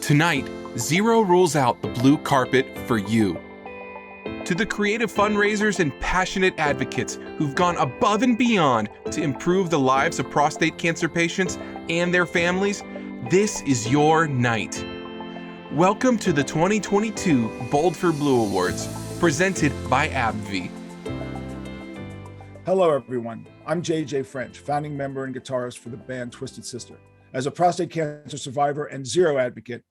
Tonight, Zero rolls out the blue carpet for you. To the creative fundraisers and passionate advocates who've gone above and beyond to improve the lives of prostate cancer patients and their families, this is your night. Welcome to the 2022 Bold for Blue Awards, presented by AbbVie. Hello, everyone. I'm JJ French, founding member and guitarist for the band Twisted Sister. As a prostate cancer survivor and Zero advocate,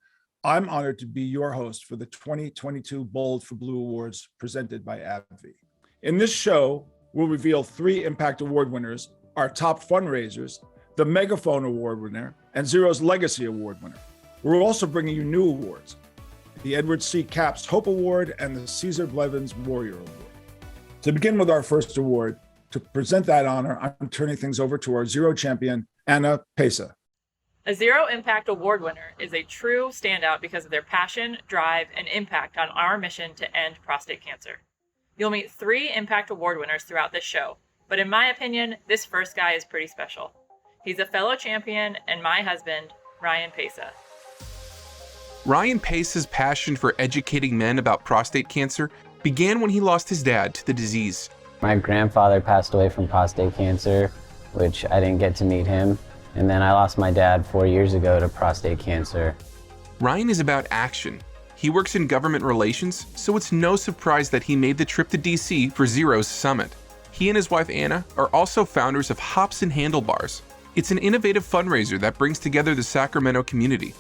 I'm honored to be your host for the 2022 Bold for Blue Awards presented by AbbVie. In this show, we'll reveal 3 Impact Award winners, our top fundraisers, the Megaphone Award winner, and Zero's Legacy Award winner. We're also bringing you new awards, the Edward C. Capps Hope Award and the Cesar Blevins Warrior Award. To begin with our first award, to present that honor, I'm turning things over to our Zero champion, Anna Pesa. A Zero Impact Award winner is a true standout because of their passion, drive, and impact on our mission to end prostate cancer. You'll meet 3 Impact Award winners throughout this show, but in my opinion, this first guy is pretty special. He's a fellow champion and my husband, Ryan Pesa. Ryan Pesa's passion for educating men about prostate cancer began when he lost his dad to the disease. My grandfather passed away from prostate cancer, which I didn't get to meet him. And then I lost my dad 4 years ago to prostate cancer. Ryan is about action. He works in government relations, so it's no surprise that he made the trip to DC for Zero's summit. He and his wife Anna are also founders of Hops and Handlebars. It's an innovative fundraiser that brings together the Sacramento community,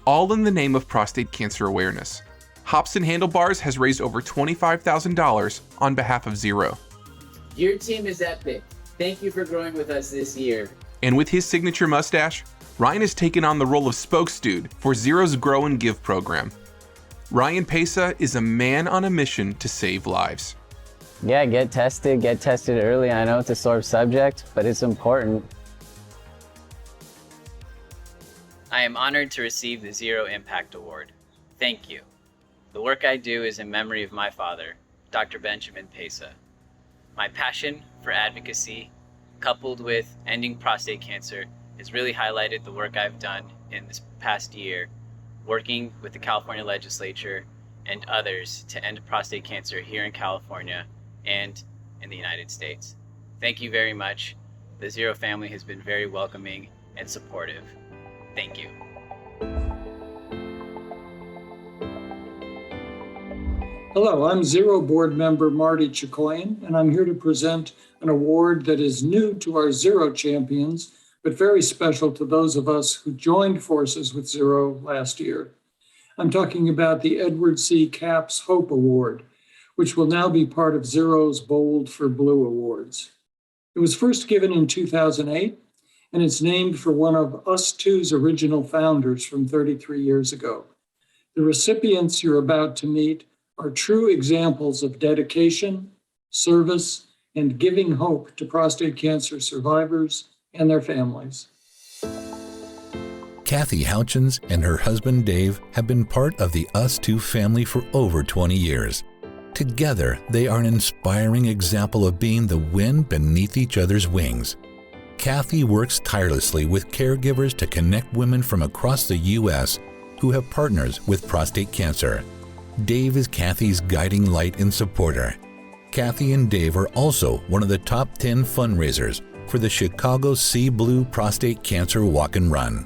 all in the name of prostate cancer awareness. Hops and Handlebars has raised over $25,000 on behalf of Zero. Your team is epic. Thank you for growing with us this year. And with his signature mustache, Ryan has taken on the role of spokesdude for Zero's Grow and Give program. Ryan Pesa is a man on a mission to save lives. Yeah, get tested early. I know it's a sore subject, but it's important. I am honored to receive the Zero Impact Award. Thank you. The work I do is in memory of my father, Dr. Benjamin Pesa. My passion for advocacy, coupled with ending prostate cancer, has really highlighted the work I've done in this past year, working with the California legislature and others to end prostate cancer here in California and in the United States. Thank you very much. The Zero family has been very welcoming and supportive. Thank you. Hello, I'm Zero board member Marty Chikoyan, and I'm here to present an award that is new to our Zero champions, but very special to those of us who joined forces with Zero last year. I'm talking about the Edward C. Capps Hope Award, which will now be part of Zero's Bold for Blue Awards. It was first given in 2008, and it's named for one of Us Two's original founders from 33 years ago. The recipients you're about to meet are true examples of dedication, service, and giving hope to prostate cancer survivors and their families. Kathy Houchins and her husband Dave have been part of the Us Two family for over 20 years. Together, they are an inspiring example of being the wind beneath each other's wings. Kathy works tirelessly with caregivers to connect women from across the U.S. who have partners with prostate cancer. Dave is Kathy's guiding light and supporter. Kathy and Dave are also one of the top 10 fundraisers for the Chicago Sea Blue Prostate Cancer Walk and Run.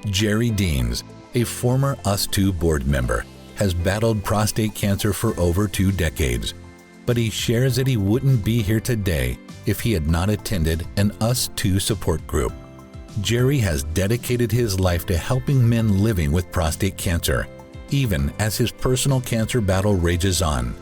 Jerry Deans, a former Us Two board member, has battled prostate cancer for over 2 decades, but he shares that he wouldn't be here today if he had not attended an Us Two support group. Jerry has dedicated his life to helping men living with prostate cancer, even as his personal cancer battle rages on.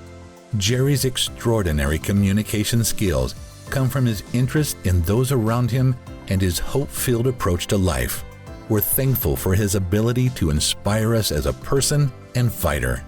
Jerry's extraordinary communication skills come from his interest in those around him and his hope-filled approach to life. We're thankful for his ability to inspire us as a person and fighter.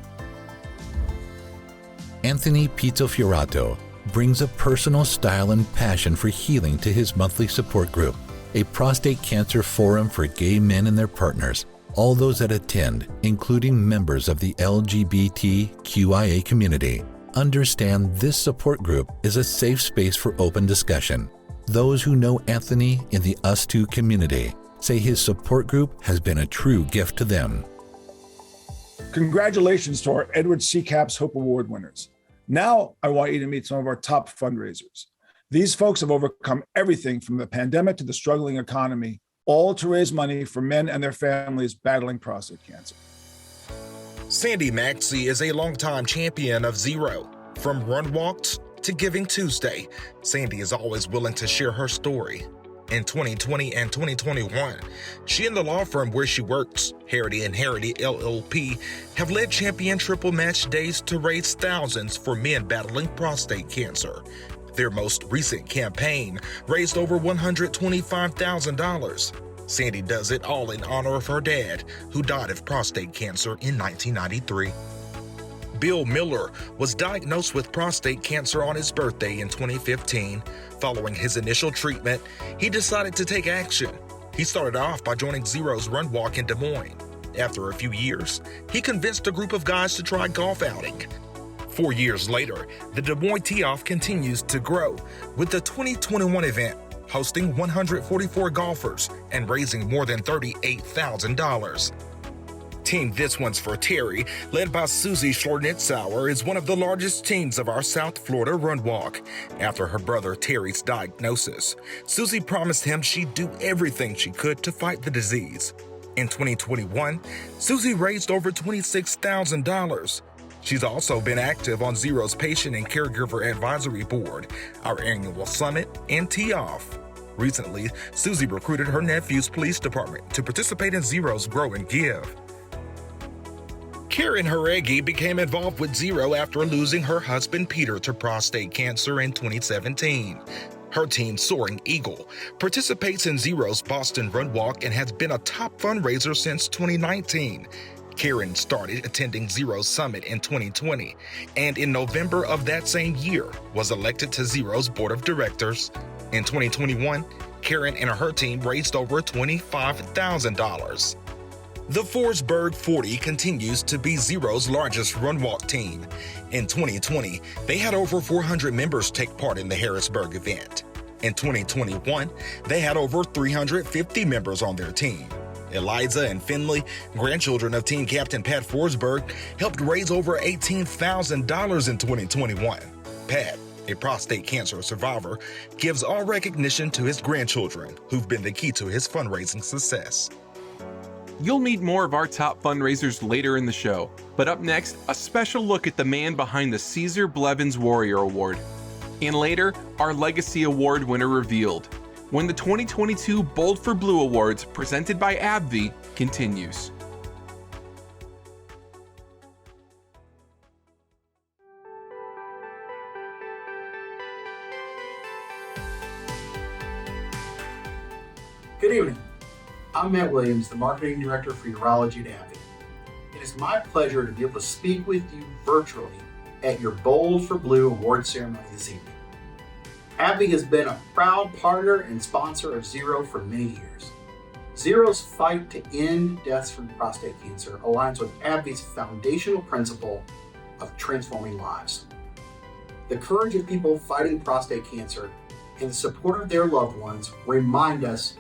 Anthony Pizzofiorato brings a personal style and passion for healing to his monthly support group, a prostate cancer forum for gay men and their partners. All those that attend, including members of the LGBTQIA community, understand this support group is a safe space for open discussion. Those who know Anthony in the Us Two community say his support group has been a true gift to them. Congratulations to our Edward C. Capps Hope Award winners. Now I want you to meet some of our top fundraisers. These folks have overcome everything from the pandemic to the struggling economy, all to raise money for men and their families battling prostate cancer. Sandy Maxey is a longtime champion of Zero. From run walks to Giving Tuesday, Sandy is always willing to share her story. In 2020 and 2021, she and the law firm where she works, Harity & Harity LLP, have led champion triple match days to raise thousands for men battling prostate cancer. Their most recent campaign raised over $125,000. Sandy does it all in honor of her dad, who died of prostate cancer in 1993. Bill Miller was diagnosed with prostate cancer on his birthday in 2015. Following his initial treatment, he decided to take action. He started off by joining Zero's Run Walk in Des Moines. After a few years, he convinced a group of guys to try golf outing. 4 years later, the Des Moines Tee-Off continues to grow, with the 2021 event hosting 144 golfers and raising more than $38,000. Team This One's for Terry, led by Susie Schlornitzauer, is one of the largest teams of our South Florida Run Walk. After her brother Terry's diagnosis, Susie promised him she'd do everything she could to fight the disease. In 2021, Susie raised over $26,000. She's also been active on Zero's Patient and Caregiver Advisory Board, our annual summit, and Tee-Off. Recently, Susie recruited her nephew's police department to participate in Zero's Grow and Give. Karen Haregi became involved with Zero after losing her husband Peter to prostate cancer in 2017. Her team, Soaring Eagle, participates in Zero's Boston Run Walk and has been a top fundraiser since 2019. Karen started attending Zero's Summit in 2020, and in November of that same year was elected to Zero's Board of Directors. In 2021, Karen and her team raised over $25,000. The Forsberg 40 continues to be Zero's largest run walk team. In 2020, they had over 400 members take part in the Harrisburg event. In 2021, they had over 350 members on their team. Eliza and Finley, grandchildren of team captain Pat Forsberg, helped raise over $18,000 in 2021. Pat, a prostate cancer survivor, gives all recognition to his grandchildren, who've been the key to his fundraising success. You'll meet more of our top fundraisers later in the show, but up next, a special look at the man behind the Caesar Blevins Warrior Award. And later, our Legacy Award winner revealed, when the 2022 Bold for Blue Awards presented by AbbVie continues. Good evening. I'm Matt Williams, the Marketing Director for Urology at AbbVie. It is my pleasure to be able to speak with you virtually at your Bold for Blue award ceremony this evening. AbbVie has been a proud partner and sponsor of Zero for many years. Zero's fight to end deaths from prostate cancer aligns with AbbVie's foundational principle of transforming lives. The courage of people fighting prostate cancer and the support of their loved ones remind us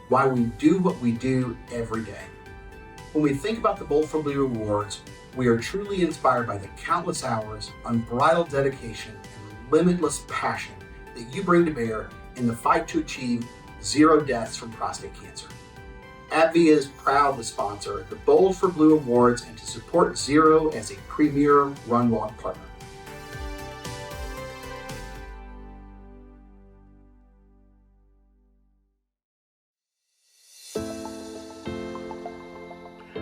why we do what we do every day. When we think about the Bold for Blue Awards, we are truly inspired by the countless hours, unbridled dedication, and limitless passion that you bring to bear in the fight to achieve zero deaths from prostate cancer. AbbVie is proud to sponsor the Bold for Blue Awards and to support Zero as a premier run walk partner.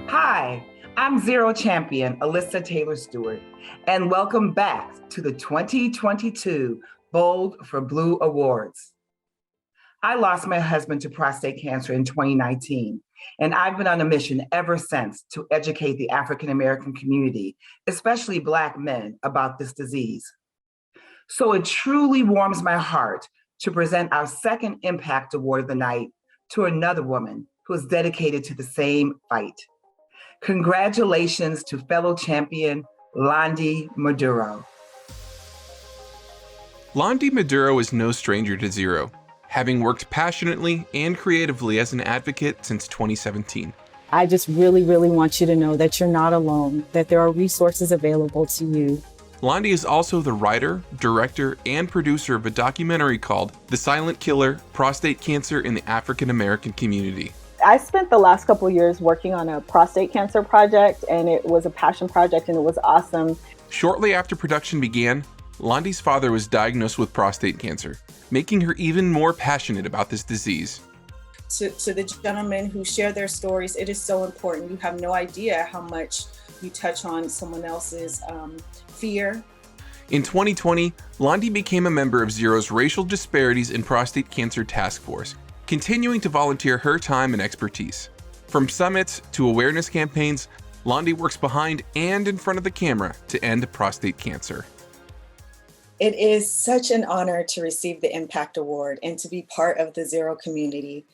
Hi, I'm Zero Champion, Alyssa Taylor Stewart, and welcome back to the 2022 Bold for Blue Awards. I lost my husband to prostate cancer in 2019, and I've been on a mission ever since to educate the African American community, especially Black men, about this disease. So it truly warms my heart to present our second Impact Award of the night to another woman who is dedicated to the same fight. Congratulations to fellow champion Londi Maduro. Londi Maduro is no stranger to Zero. having worked passionately and creatively as an advocate since 2017. I just really, really want you to know that you're not alone, that there are resources available to you. Londi is also the writer, director, and producer of a documentary called The Silent Killer: Prostate Cancer in the African American Community. I spent the last couple of years working on a prostate cancer project, and it was a passion project, and it was awesome. Shortly after production began, Londi's father was diagnosed with prostate cancer, making her even more passionate about this disease. To the gentlemen who share their stories, it is so important. You have no idea how much you touch on someone else's fear. In 2020, Londi became a member of Zero's Racial Disparities in Prostate Cancer Task Force, continuing to volunteer her time and expertise. From summits to awareness campaigns, Londi works behind and in front of the camera to end prostate cancer. It is such an honor to receive the Impact Award and to be part of the Zero community.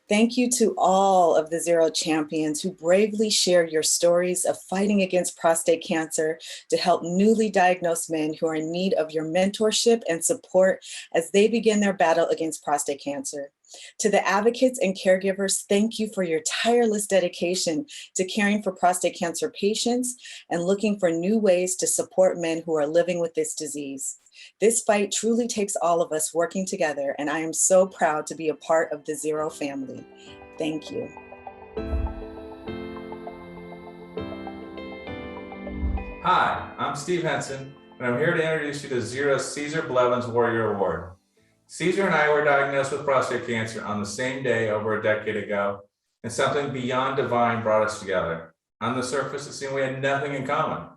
Thank you to all of the Zero champions who bravely share your stories of fighting against prostate cancer to help newly diagnosed men who are in need of your mentorship and support as they begin their battle against prostate cancer. To the advocates and caregivers, thank you for your tireless dedication to caring for prostate cancer patients and looking for new ways to support men who are living with this disease. This fight truly takes all of us working together, and I am so proud to be a part of the Zero family. Thank you. Hi, I'm Steve Henson, and I'm here to introduce you to Zero's Cesar Blevins Warrior Award. Cesar and I were diagnosed with prostate cancer on the same day over a decade ago, and something beyond divine brought us together. On the surface, it seemed we had nothing in common.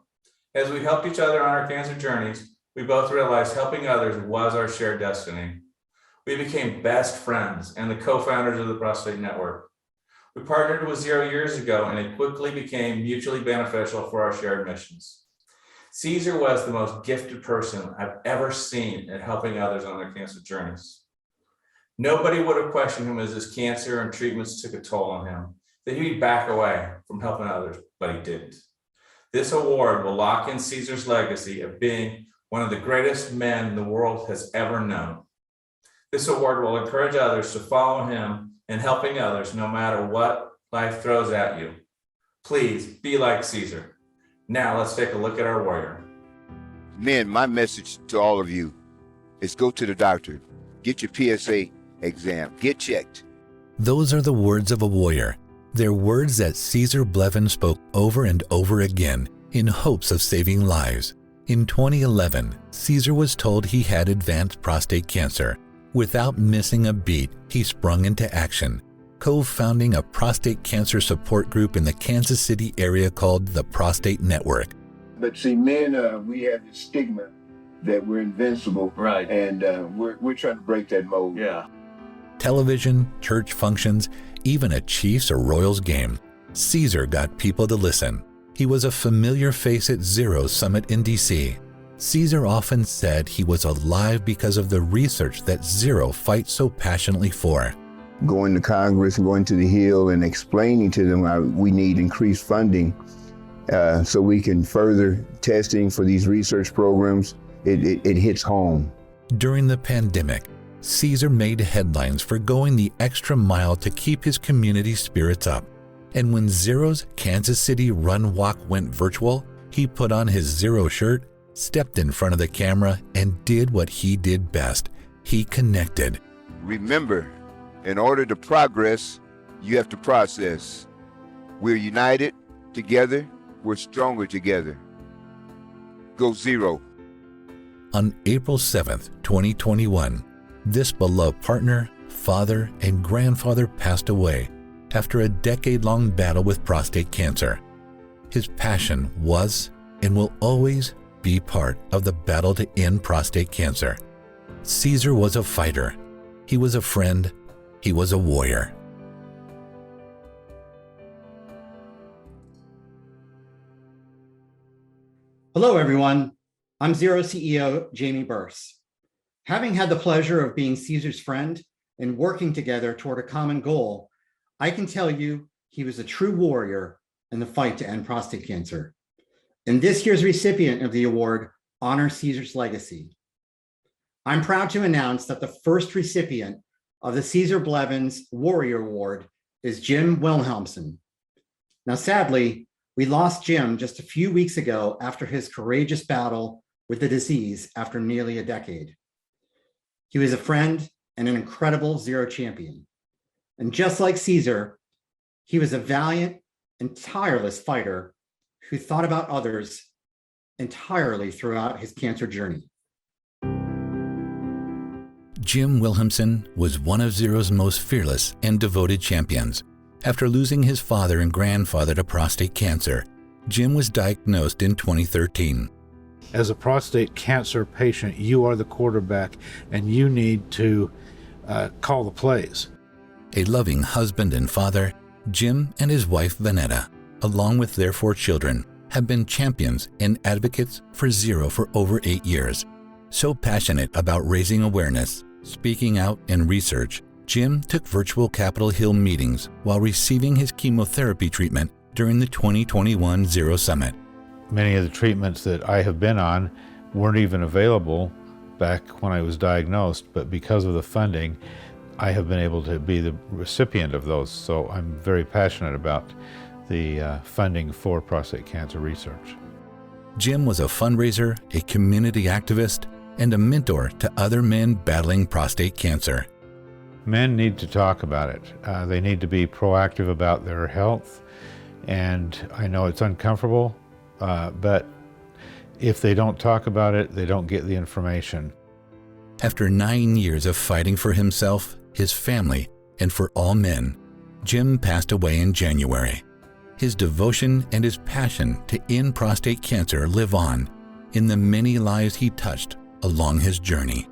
As we helped each other on our cancer journeys, we both realized helping others was our shared destiny. We became best friends and the co-founders of the Prostate Network. We partnered with Zero years ago, and it quickly became mutually beneficial for our shared missions. Cesar was the most gifted person I've ever seen at helping others on their cancer journeys. Nobody would have questioned him as his cancer and treatments took a toll on him, that he'd back away from helping others, but he didn't. This award will lock in Cesar's legacy of being one of the greatest men the world has ever known. This award will encourage others to follow him in helping others no matter what life throws at you. Please be like Cesar. Now let's take a look at our warrior. Men, my message to all of you is go to the doctor, get your PSA exam, get checked. Those are the words of a warrior. They're words that Cesar Blevins spoke over and over again in hopes of saving lives. In 2011, Cesar was told he had advanced prostate cancer. Without missing a beat, he sprung into action, co-founding a prostate cancer support group in the Kansas City area called the Prostate Network. But see, men, we have this stigma that we're invincible, right? And we're trying to break that mold. Yeah. Television, church functions, even a Chiefs or Royals game. Cesar got people to listen. He was a familiar face at Zero's summit in DC. Cesar often said he was alive because of the research that Zero fights so passionately for. Going to Congress and going to the Hill and explaining to them how we need increased funding so we can further testing for these research programs, it hits home. During the pandemic, Cesar made headlines for going the extra mile to keep his community spirits up. And when Zero's Kansas City Run Walk went virtual, he put on his Zero shirt, stepped in front of the camera, and did what he did best. He connected. Remember, in order to progress, you have to process. We're united together, we're stronger together. Go Zero. On April 7th, 2021, this beloved partner, father, and grandfather passed away after a decade-long battle with prostate cancer. His passion was and will always be part of the battle to end prostate cancer. Cesar was a fighter. He was a friend. He was a warrior. Hello, everyone. I'm Zero CEO Jamie Burse. Having had the pleasure of being Cesar's friend and working together toward a common goal, I can tell you he was a true warrior in the fight to end prostate cancer. And this year's recipient of the award honors Cesar's legacy. I'm proud to announce that the first recipient of the Caesar Blevins Warrior Award is Jim Wilhelmsen. Now, sadly, we lost Jim just a few weeks ago after his courageous battle with the disease after nearly a decade. He was a friend and an incredible Zero champion. And just like Caesar, he was a valiant and tireless fighter who thought about others entirely throughout his cancer journey. Jim Wilhelmsen was one of Zero's most fearless and devoted champions. After losing his father and grandfather to prostate cancer, Jim was diagnosed in 2013. As a prostate cancer patient, you are the quarterback and you need to call the plays. A loving husband and father, Jim and his wife Vanetta, along with their 4 children, have been champions and advocates for Zero for over 8 years. So passionate about raising awareness, speaking out, and research, Jim took virtual Capitol Hill meetings while receiving his chemotherapy treatment during the 2021 Zero Summit. Many of the treatments that I have been on weren't even available back when I was diagnosed, but because of the funding, I have been able to be the recipient of those. So I'm very passionate about the funding for prostate cancer research. Jim was a fundraiser, a community activist, and a mentor to other men battling prostate cancer. Men need to talk about it. They need to be proactive about their health. And I know it's uncomfortable, but if they don't talk about it, they don't get the information. After 9 years of fighting for himself, his family, and for all men, Jim passed away in January. His devotion and his passion to end prostate cancer live on in the many lives he touched along his journey.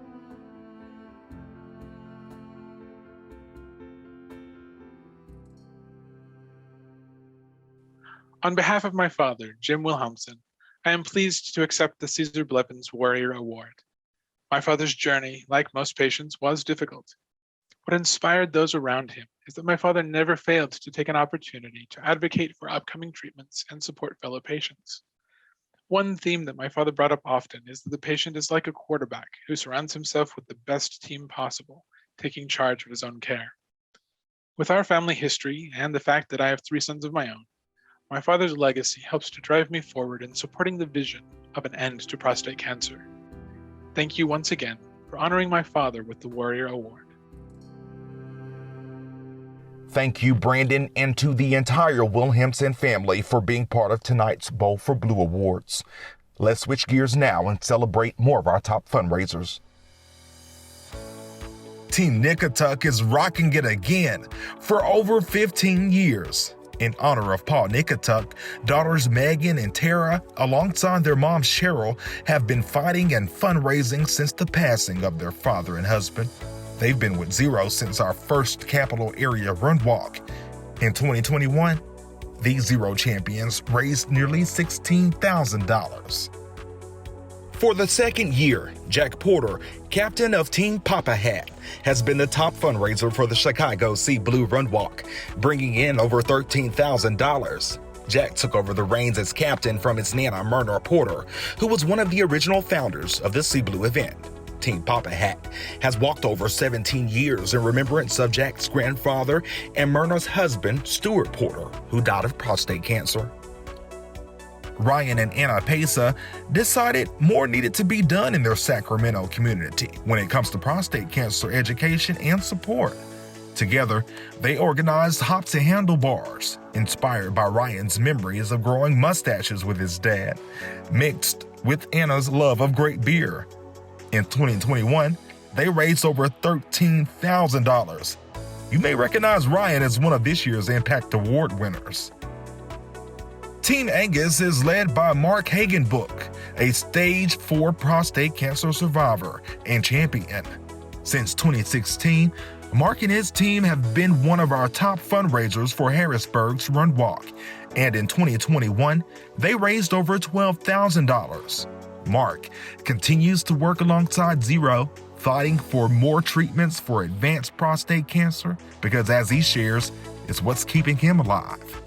On behalf of my father, Jim Wilhelmsen, I am pleased to accept the Caesar Blevins Warrior Award. My father's journey, like most patients, was difficult. What inspired those around him is that my father never failed to take an opportunity to advocate for upcoming treatments and support fellow patients. One theme that my father brought up often is that the patient is like a quarterback who surrounds himself with the best team possible, taking charge of his own care. With our family history and the fact that I have 3 sons of my own, my father's legacy helps to drive me forward in supporting the vision of an end to prostate cancer. Thank you once again for honoring my father with the Warrior Award. Thank you, Brandon, and to the entire Wilhelmsen family for being part of tonight's Bowl for Blue Awards. Let's switch gears now and celebrate more of our top fundraisers. Team Nicatuck is rocking it again for over 15 years. In honor of Paul Nicatuck, daughters Megan and Tara, alongside their mom Cheryl, have been fighting and fundraising since the passing of their father and husband. They've been with Zero since our first Capital Area Run Walk. In 2021, these Zero champions raised nearly $16,000. For the second year, Jack Porter, captain of Team Papa Hat, has been the top fundraiser for the Chicago Sea Blue Run Walk, bringing in over $13,000. Jack took over the reins as captain from his nana Myrna Porter, who was one of the original founders of the Sea Blue event. Team Papa Hat has walked over 17 years in remembrance of Jack's grandfather and Myrna's husband, Stuart Porter, who died of prostate cancer. Ryan and Anna Pesa decided more needed to be done in their Sacramento community when it comes to prostate cancer education and support. Together, they organized Hops and Handlebars, inspired by Ryan's memories of growing mustaches with his dad, mixed with Anna's love of great beer. In 2021, they raised over $13,000. You may recognize Ryan as one of this year's Impact Award winners. Team Angus is led by Mark Hagenbook, a stage 4 prostate cancer survivor and champion. Since 2016, Mark and his team have been one of our top fundraisers for Harrisburg's Run Walk, and in 2021, they raised over $12,000. Mark continues to work alongside Zero, fighting for more treatments for advanced prostate cancer because, as he shares, it's what's keeping him alive.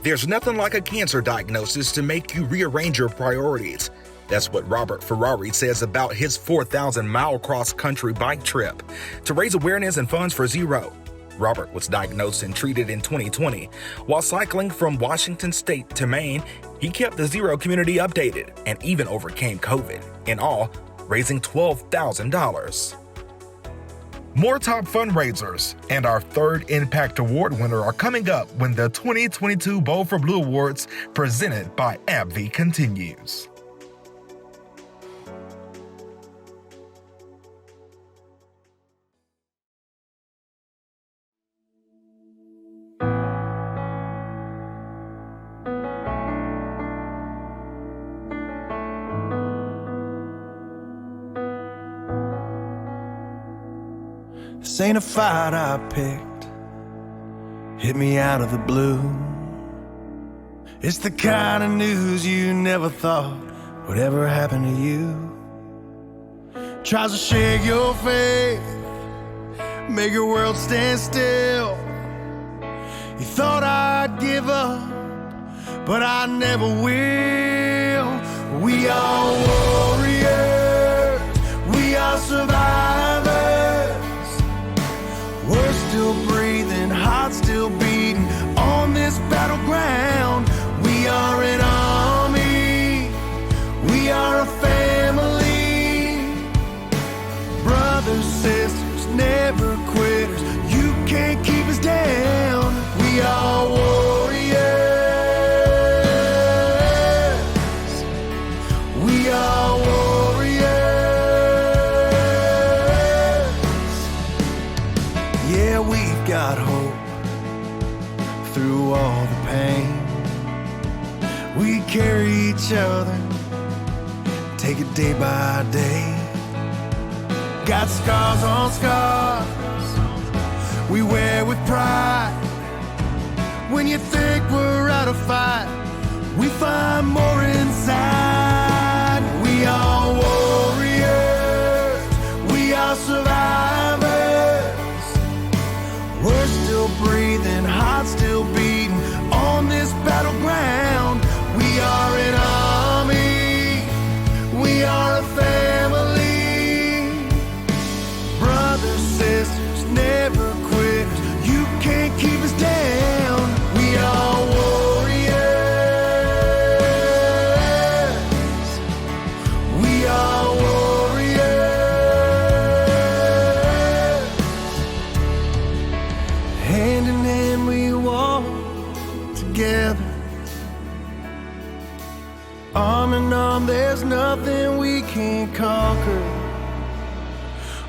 There's nothing like a cancer diagnosis to make you rearrange your priorities. That's what Robert Ferrari says about his 4,000-mile cross-country bike trip to raise awareness and funds for Zero. Robert was diagnosed and treated in 2020. While cycling from Washington State to Maine, he kept the Zero community updated and even overcame COVID, in all, raising $12,000. More top fundraisers and our third Impact Award winner are coming up when the 2022 Bold for Blue Awards presented by AbbVie continues. This ain't a fight I picked, hit me out of the blue. It's the kind of news you never thought would ever happen to you. Tries to shake your faith, make your world stand still. You thought I'd give up, but I never will. We are warriors, we are survivors. We're still breathing, hearts still beating on this battleground. We are an army, we are a family. Brothers, sisters, never quitters. You can't keep us down. We are warriors. We are warriors. Yeah, we've got hope through all the pain. We carry each other, take it day by day. Got scars on scars, we wear with pride. When you think we're out of fight, we find more inside. We are warriors, we are survivors. We're still breathing, hearts still beating on this battleground. We are an army, we are a family. Brothers, sisters, never quitters. You can't keep us down. We are warriors. We are warriors. Hand in hand we walk together. Arm in arm, there's nothing we can't conquer.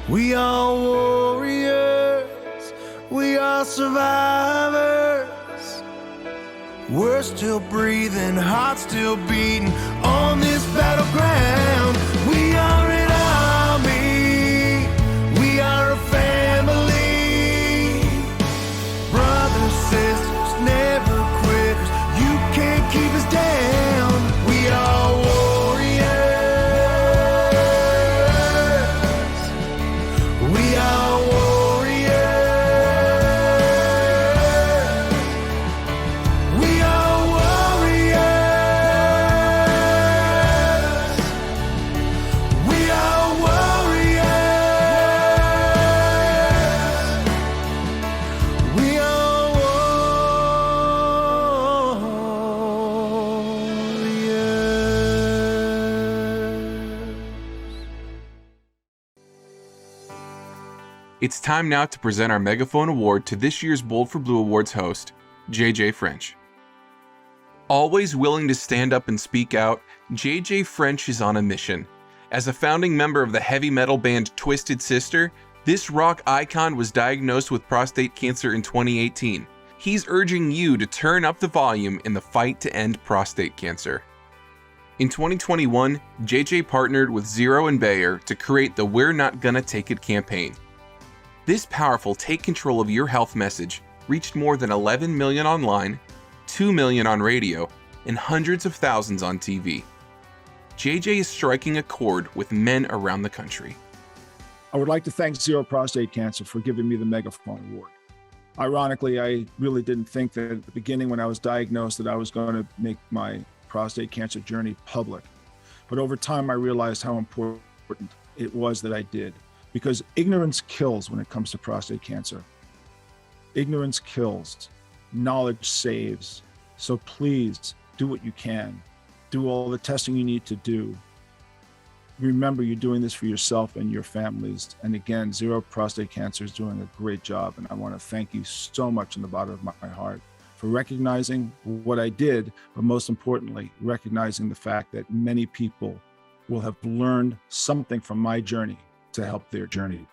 We are warriors, we are survivors. We're still breathing, hearts still beating on this battleground. We are an army, we are a family. Brothers, sisters, never quitters. You can't keep us down. We are warriors. We are warriors. We are warriors. We are warriors. We are It's time now to present our Megaphone Award to this year's Bold for Blue Awards host, JJ French. Always willing to stand up and speak out, JJ French is on a mission. As a founding member of the heavy metal band Twisted Sister, this rock icon was diagnosed with prostate cancer in 2018. He's urging you to turn up the volume in the fight to end prostate cancer. In 2021, JJ partnered with Zero and Bayer to create the We're Not Gonna Take It campaign. This powerful take control of your health message reached more than 11 million online, 2 million on radio, and hundreds of thousands on TV. JJ is striking a chord with men around the country. I would like to thank Zero Prostate Cancer for giving me the Megaphone Award. Ironically, I really didn't think that at the beginning when I was diagnosed that I was going to make my prostate cancer journey public. But over time, I realized how important it was that I did, because ignorance kills when it comes to prostate cancer. Ignorance kills, knowledge saves. So please do what you can. Do all the testing you need to do. Remember, you're doing this for yourself and your families. And again, Zero Prostate Cancer is doing a great job. And I want to thank you so much in the bottom of my heart for recognizing what I did, but most importantly, recognizing the fact that many people will have learned something from my journey to help their journey.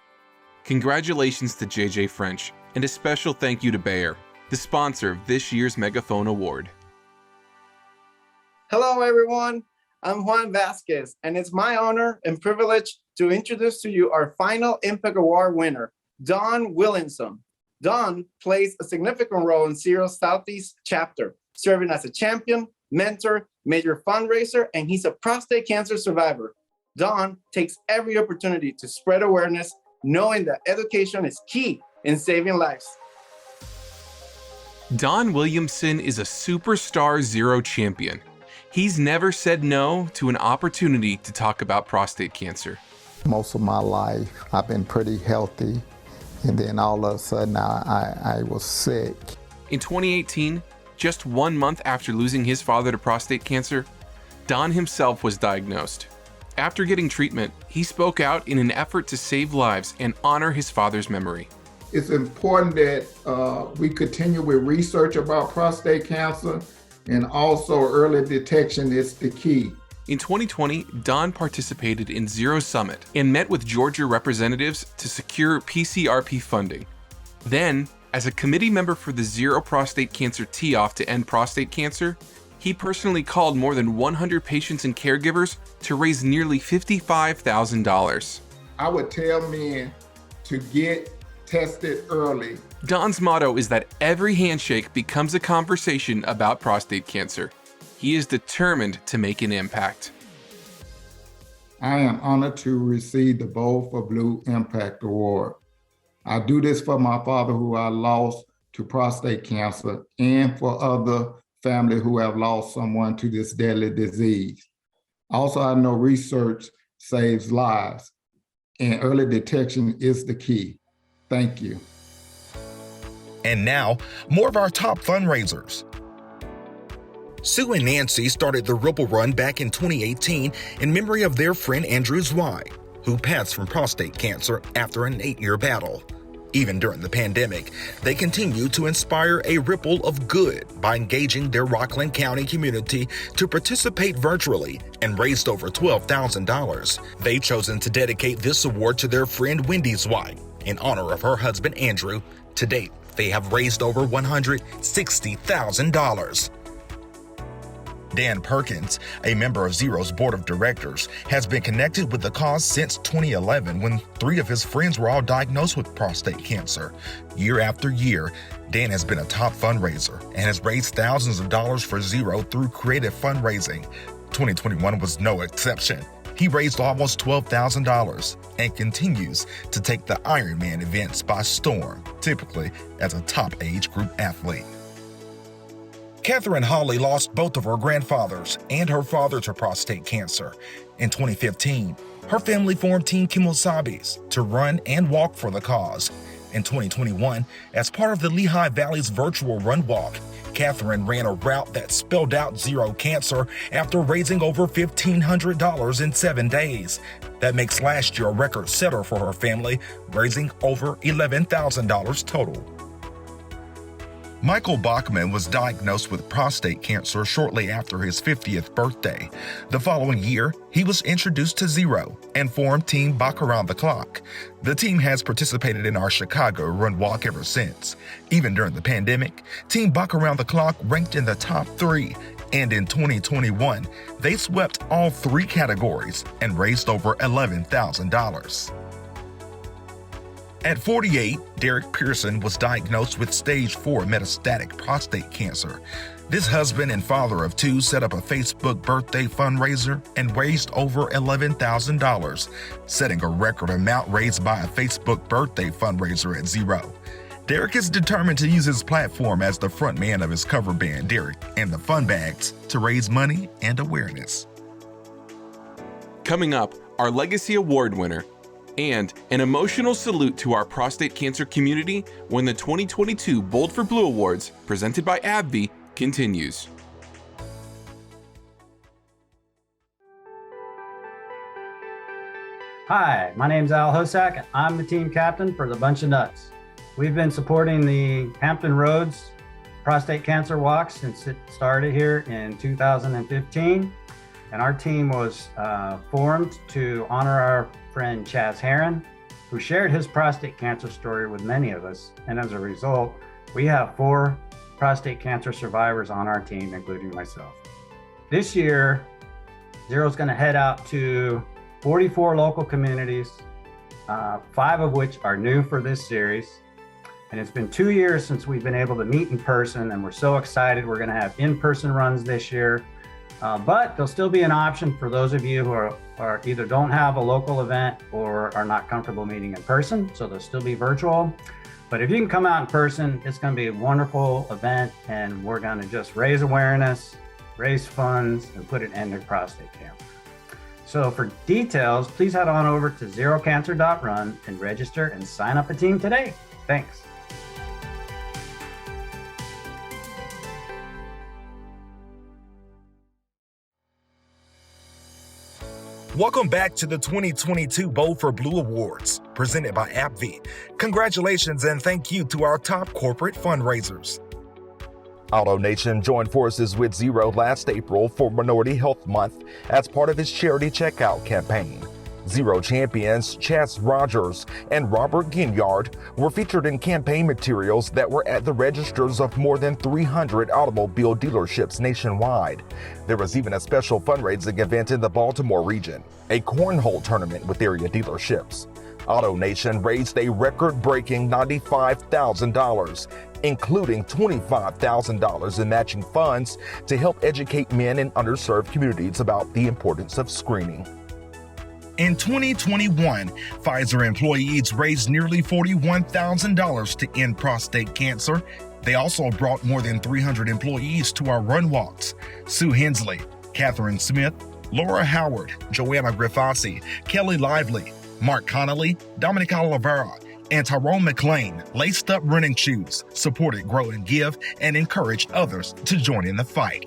Congratulations to JJ French, and a special thank you to Bayer, the sponsor of this year's Megaphone Award. Hello, everyone. I'm Juan Vasquez, and it's my honor and privilege to introduce to you our final Impact Award winner, Don Williamson. Don plays a significant role in Zero's Southeast chapter, serving as a champion, mentor, major fundraiser, and he's a prostate cancer survivor. Don takes every opportunity to spread awareness, knowing that education is key in saving lives. Don Williamson is a superstar Zero champion. He's never said no to an opportunity to talk about prostate cancer. Most of my life, I've been pretty healthy. And then all of a sudden, I was sick. In 2018, just 1 month after losing his father to prostate cancer, Don himself was diagnosed. After getting treatment, he spoke out in an effort to save lives and honor his father's memory. It's important that we continue with research about prostate cancer, and also early detection is the key. In 2020, Don participated in Zero Summit and met with Georgia representatives to secure PCRP funding. Then, as a committee member for the Zero Prostate Cancer Tee-Off to end prostate cancer, he personally called more than 100 patients and caregivers to raise nearly $55,000. I would tell men to get tested early. Don's motto is that every handshake becomes a conversation about prostate cancer. He is determined to make an impact. I am honored to receive the Bold for Blue Impact Award. I do this for my father, who I lost to prostate cancer, and for other families who have lost someone to this deadly disease. Also, I know research saves lives, and early detection is the key. Thank you. And now, more of our top fundraisers. Sue and Nancy started the Ripple Run back in 2018 in memory of their friend Andrew Zwei, who passed from prostate cancer after an 8-year battle. Even during the pandemic, they continue to inspire a ripple of good by engaging their Rockland County community to participate virtually and raised over $12,000. They've chosen to dedicate this award to their friend Wendy Zwei in honor of her husband Andrew. To date, they have raised over $160,000. Dan Perkins, a member of Zero's board of directors, has been connected with the cause since 2011 when 3 of his friends were all diagnosed with prostate cancer. Year after year, Dan has been a top fundraiser and has raised thousands of dollars for Zero through creative fundraising. 2021 was no exception. He raised almost $12,000 and continues to take the Ironman events by storm, typically as a top age group athlete. Catherine Hawley lost both of her grandfathers and her father to prostate cancer. In 2015, her family formed Team Kimosabis to run and walk for the cause. In 2021, as part of the Lehigh Valley's virtual run walk, Catherine ran a route that spelled out zero cancer after raising over $1,500 in 7 days. That makes last year a record setter for her family, raising over $11,000 total. Michael Bachman was diagnosed with prostate cancer shortly after his 50th birthday. The following year, he was introduced to Zero and formed Team Bach Around the Clock. The team has participated in our Chicago Run Walk ever since. Even during the pandemic, Team Bach Around the Clock ranked in the top 3. And in 2021, they swept all 3 categories and raised over $11,000. At 48, Derek Pearson was diagnosed with stage 4 metastatic prostate cancer. This husband and father of 2 set up a Facebook birthday fundraiser and raised over $11,000, setting a record amount raised by a Facebook birthday fundraiser at Zero. Derek is determined to use his platform as the front man of his cover band, Derek and the Fun Bags, to raise money and awareness. Coming up, our Legacy Award winner, and an emotional salute to our prostate cancer community when the 2022 Bold for Blue Awards, presented by AbbVie, continues. Hi, my name's Al Hosak. I'm the team captain for the Bunch of Nuts. We've been supporting the Hampton Roads Prostate Cancer Walk since it started here in 2015. And our team was formed to honor our friend Chaz Heron, who shared his prostate cancer story with many of us. And as a result, we have 4 prostate cancer survivors on our team, including myself. This year, Zero's gonna head out to 44 local communities, 5 of which are new for this series. And it's been 2 years since we've been able to meet in person, and we're so excited. We're gonna have in-person runs this year, but there'll still be an option for those of you who are either don't have a local event or are not comfortable meeting in person, so they'll still be virtual. But if you can come out in person, it's gonna be a wonderful event, and we're gonna just raise awareness, raise funds, and put an end to prostate cancer. So for details, please head on over to zerocancer.run and register and sign up a team today. Thanks. Welcome back to the 2022 Bold for Blue Awards, presented by AbbVie. Congratulations and thank you to our top corporate fundraisers. AutoNation joined forces with Zero last April for Minority Health Month as part of its charity checkout campaign. Zero champions Chas Rogers and Robert Ginyard were featured in campaign materials that were at the registers of more than 300 automobile dealerships nationwide. There was even a special fundraising event in the Baltimore region, a cornhole tournament with area dealerships. AutoNation raised a record-breaking $95,000, including $25,000 in matching funds to help educate men in underserved communities about the importance of screening. In 2021, Pfizer employees raised nearly $41,000 to end prostate cancer. They also brought more than 300 employees to our run walks. Sue Hensley, Catherine Smith, Laura Howard, Joanna Griffasi, Kelly Lively, Mark Connolly, Dominic Oliveira, and Tyrone McLean laced up running shoes, supported Grow and Give, and encouraged others to join in the fight.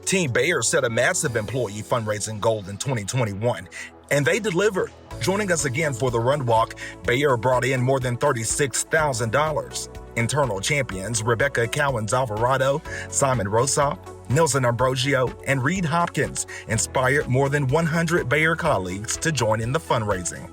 Team Bayer set a massive employee fundraising goal in 2021, and they delivered. Joining us again for the Run Walk, Bayer brought in more than $36,000. Internal champions Rebecca Cowens-Alvarado, Simon Rosoff, Nelson Ambrosio, and Reed Hopkins inspired more than 100 Bayer colleagues to join in the fundraising.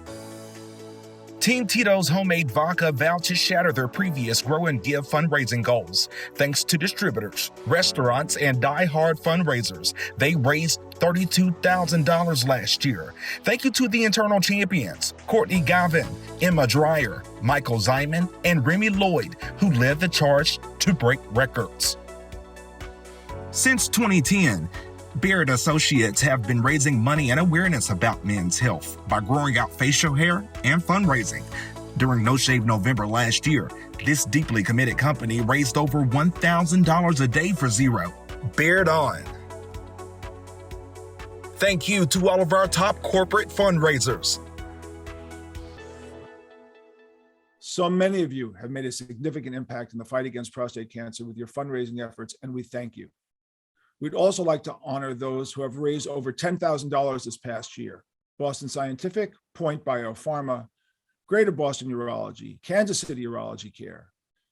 Team Tito's homemade vodka vowed to shatter their previous Grow and Give fundraising goals. Thanks to distributors, restaurants, and die-hard fundraisers, they raised $32,000 last year. Thank you to the internal champions, Courtney Gavin, Emma Dreyer, Michael Zyman, and Remy Lloyd, who led the charge to break records. Since 2010, Beard Associates have been raising money and awareness about men's health by growing out facial hair and fundraising. During No Shave November last year, this deeply committed company raised over $1,000 a day for Zero. Beard on. Thank you to all of our top corporate fundraisers. So many of you have made a significant impact in the fight against prostate cancer with your fundraising efforts, and we thank you. We'd also like to honor those who have raised over $10,000 this past year: Boston Scientific, Point Biopharma, Greater Boston Urology, Kansas City Urology Care,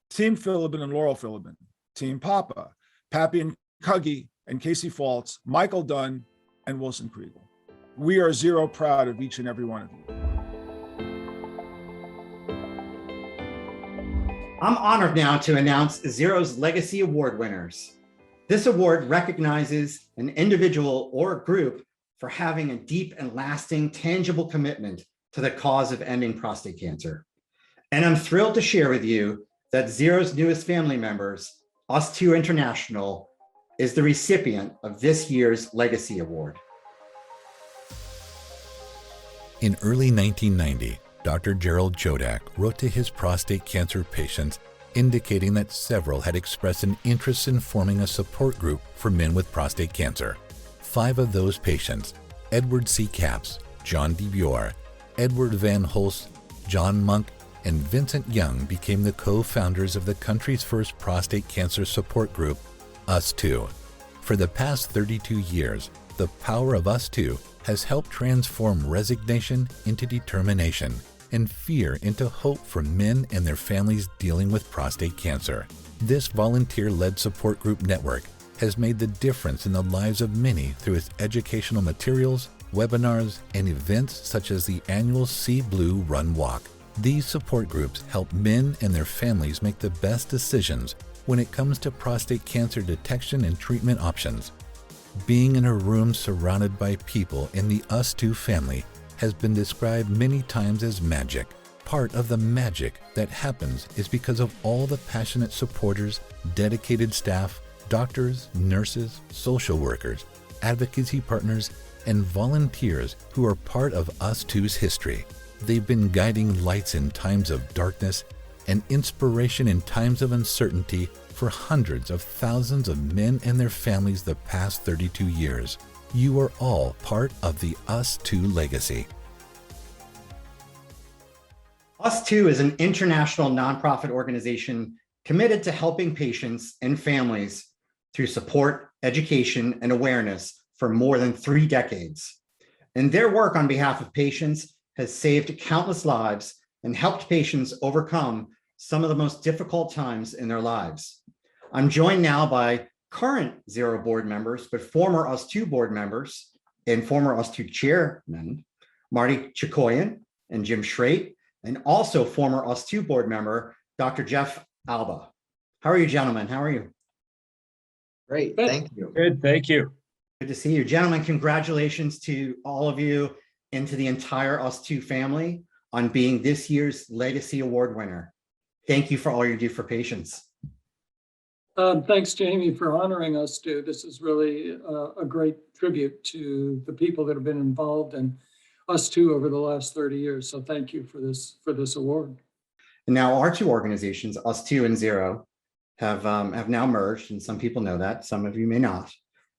Team Philibin and Laurel Philibin, Team Papa, Pappy and Cuggy and Casey Faltz, Michael Dunn, and Wilson Kriegel. We are Zero proud of each and every one of you. I'm honored now to announce Zero's Legacy Award winners. This award recognizes an individual or group for having a deep and lasting, tangible commitment to the cause of ending prostate cancer. And I'm thrilled to share with you that Zero's newest family members, Us2 International, is the recipient of this year's Legacy Award. In early 1990, Dr. Gerald Chodak wrote to his prostate cancer patients indicating that several had expressed an interest in forming a support group for men with prostate cancer. 5 of those patients, Edward C. Capps, John DeBure, Edward Van Holst, John Monk, and Vincent Young became the co-founders of the country's first prostate cancer support group, US2. For the past 32 years, the power of US2 has helped transform resignation into determination and fear into hope for men and their families dealing with prostate cancer. This volunteer-led support group network has made the difference in the lives of many through its educational materials, webinars, and events such as the annual Sea Blue Run Walk. These support groups help men and their families make the best decisions when it comes to prostate cancer detection and treatment options. Being in a room surrounded by people in the US2 family has been described many times as magic. Part of the magic that happens is because of all the passionate supporters, dedicated staff, doctors, nurses, social workers, advocacy partners, and volunteers who are part of US2's history. They've been guiding lights in times of darkness and inspiration in times of uncertainty for hundreds of thousands of men and their families the past 32 years. You are all part of the US2 legacy. US2 is an international nonprofit organization committed to helping patients and families through support, education, and awareness for more than 3 decades. And their work on behalf of patients has saved countless lives and helped patients overcome some of the most difficult times in their lives. I'm joined now by current Zero board members, but former US2 board members and former US2 chairmen, Marty Chikoyan and Jim Schrate, and also former US2 board member, Dr. Jeff Alba. How are you, gentlemen? How are you? Great, thank you. Good, thank you. Good to see you. Gentlemen, congratulations to all of you and to the entire US2 family on being this year's Legacy Award winner. Thank you for all you do for patients. Thanks, Jamie, for honoring us too. This is really a great tribute to the people that have been involved in US2 over the last 30 years. So thank you for this award. And now our 2 organizations, US2 and Zero, have now merged, and some people know that, some of you may not.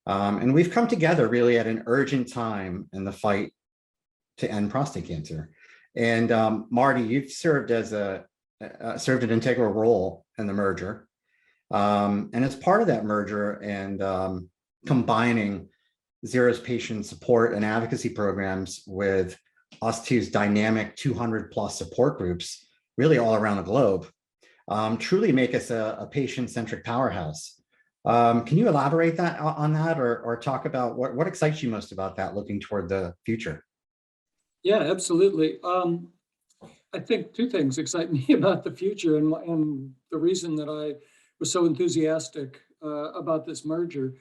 And we've come together really at an urgent time in the fight to end prostate cancer. And Marty, you've served as served an integral role in the merger. And as part of that merger and combining Zero's patient support and advocacy programs with US2's dynamic 200+ support groups, really all around the globe, truly make us a patient-centric powerhouse. Can you elaborate on that or talk about what excites you most about that looking toward the future? Yeah, absolutely. I think 2 things excite me about the future and the reason that I was so enthusiastic about this merger.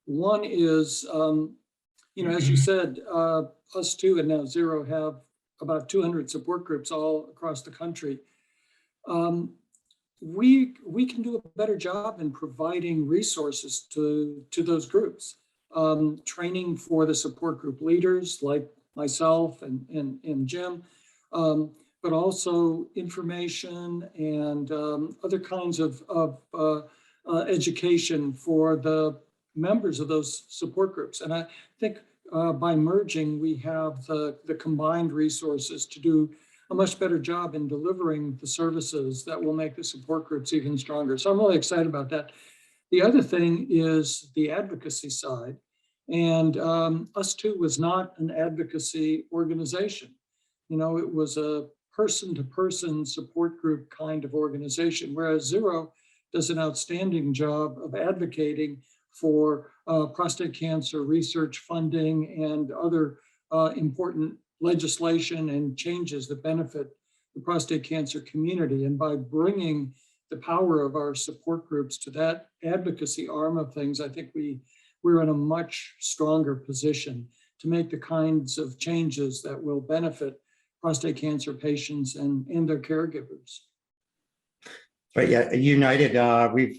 One is, as you said, US2 and now Zero have about 200 support groups all across the country. We can do a better job in providing resources to those groups. Training for the support group leaders like myself and Jim, but also information and other kinds of education for the members of those support groups. And I think by merging, we have the combined resources to do a much better job in delivering the services that will make the support groups even stronger. So I'm really excited about that. The other thing is the advocacy side. And US2 was not an advocacy organization. It was a person-to-person support group kind of organization, whereas Zero does an outstanding job of advocating for prostate cancer research funding and other important legislation and changes that benefit the prostate cancer community. And by bringing the power of our support groups to that advocacy arm of things, I think we're in a much stronger position to make the kinds of changes that will benefit prostate cancer patients and their caregivers. Right, yeah, United,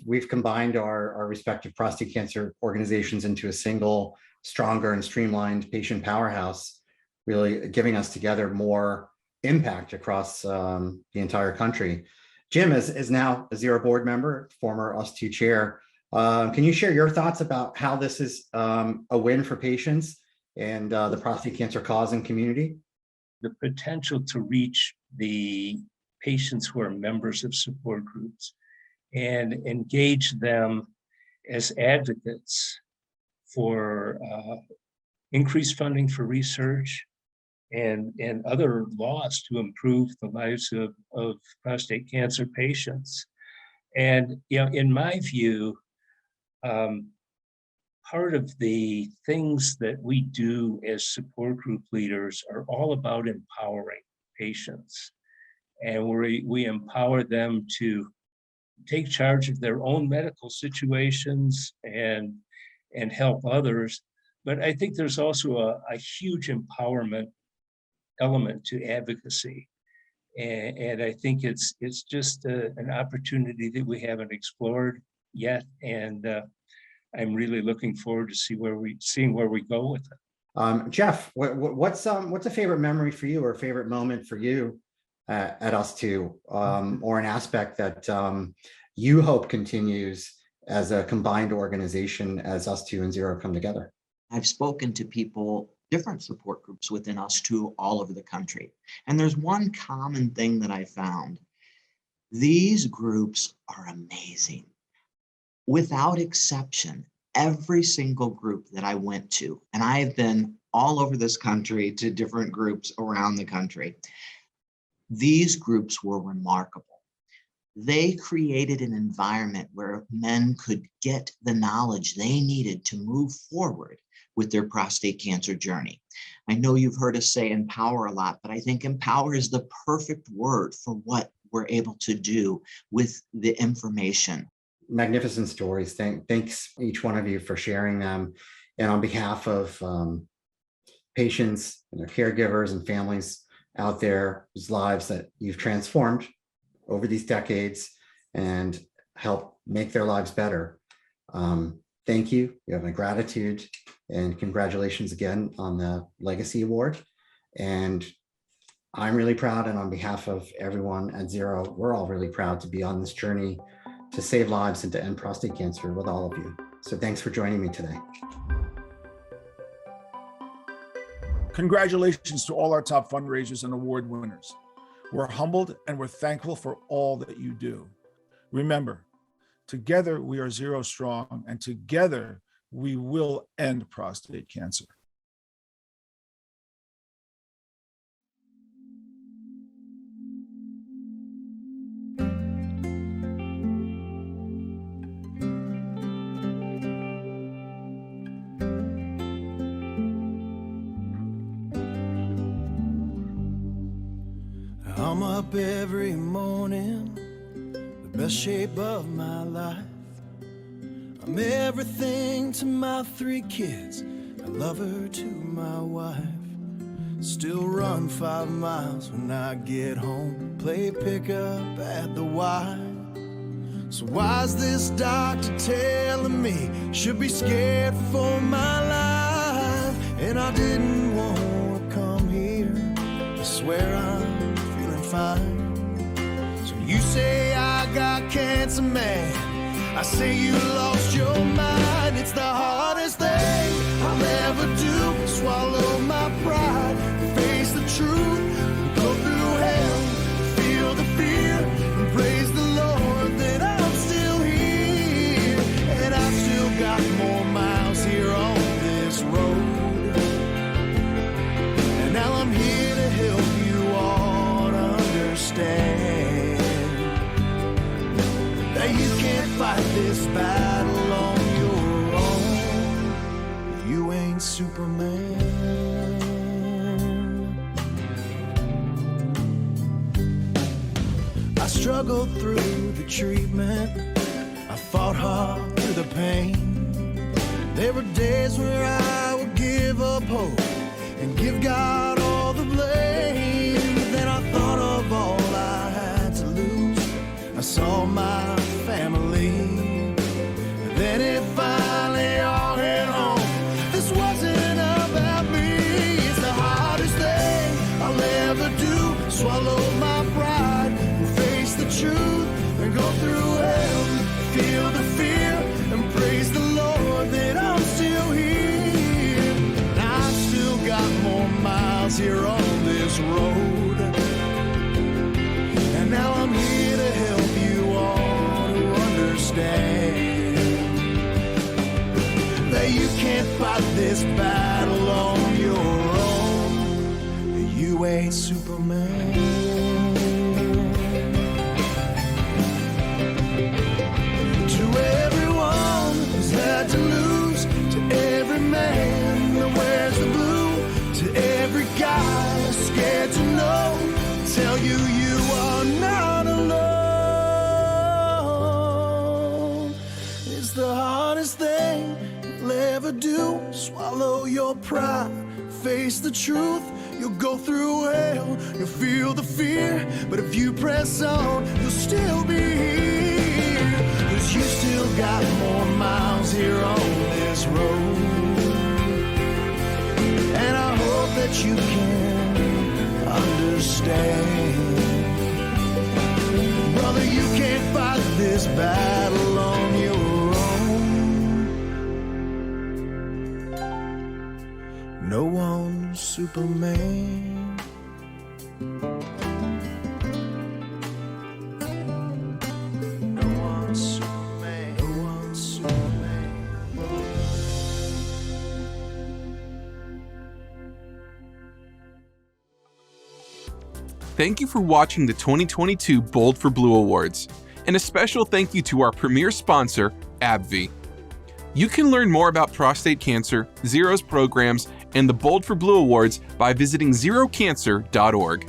we've combined our respective prostate cancer organizations into a single, stronger and streamlined patient powerhouse, really giving us together more impact across the entire country. Jim is now a Zero board member, former US2 chair. Can you share your thoughts about how this is a win for patients and the prostate cancer cause and community? The potential to reach the patients who are members of support groups and engage them as advocates for increased funding for research and other laws to improve the lives of prostate cancer patients. And in my view, part of the things that we do as support group leaders are all about empowering patients. And we empower them to take charge of their own medical situations and help others. But I think there's also a huge empowerment element to advocacy. And I think it's just an opportunity that we haven't explored yet. And I'm really looking forward to seeing where we go with it. Jeff, what's a favorite memory for you or a favorite moment for you at US2, or an aspect that you hope continues as a combined organization as US2 and Zero come together? I've spoken to people, different support groups within US2 all over the country. And there's one common thing that I found. These groups are amazing. Without exception, every single group that I went to, and I have been all over this country to different groups around the country, these groups were remarkable. They created an environment where men could get the knowledge they needed to move forward with their prostate cancer journey. I know you've heard us say empower a lot, but I think empower is the perfect word for what we're able to do with the information. Magnificent stories. Thanks each one of you for sharing them. And on behalf of patients and their caregivers and families out there whose lives that you've transformed over these decades and help make their lives better. Thank you. You have my gratitude and congratulations again on the Legacy Award. And I'm really proud, and on behalf of everyone at Zero, we're all really proud to be on this journey to save lives and to end prostate cancer with all of you. So thanks for joining me today. Congratulations to all our top fundraisers and award winners. We're humbled and we're thankful for all that you do. Remember, together we are Zero strong, and together we will end prostate cancer. I'm up every morning, the best shape of my life. I'm everything to my 3 kids, a lover to my wife. Still run 5 miles when I get home, play pickup at the Y. So why's this doctor telling me should be scared for my life? And I didn't want to come here, I swear I'm fine. So you say I got cancer, man, I say you lost your mind. It's the hardest thing I'll ever do, swallow my pride, face the truth, go through hell, feel the fear, and praise the Lord that I'm still here. And I've still got more miles here on this road, and now I'm here to help you all understand that you can't fight this battle on your own. You ain't Superman. I struggled through the treatment, I fought hard through the pain. There were days where I would give up hope and give God all the blame. But then I thought of all I had to lose, I saw my family. Then it finally all hit home, this wasn't about me. It's the hardest thing I'll ever do, swallow my pride, face the truth, and go through hell, feel the fear, and praise the Lord that I'm still here. And I've Brother, you can't fight this battle on your own. You ain't Superman. To everyone who's had to lose, to every man that wears the blue, to every guy scared to know, tell you you are not alone. It's the hardest thing you'll ever do. Swallow your pride, face the truth. You'll go through hell, you'll feel the fear, but if you press on, you'll still be here. 'Cause you still got more miles here on this road. And I hope that you can understand. Brother, you can't fight this battle on your own. No one's Superman. No one's Superman. No one's Superman. Thank you for watching the 2022 Bold for Blue Awards, and a special thank you to our premier sponsor, AbbVie. You can learn more about prostate cancer, Zero's programs, and the Bold for Blue Awards by visiting zerocancer.org.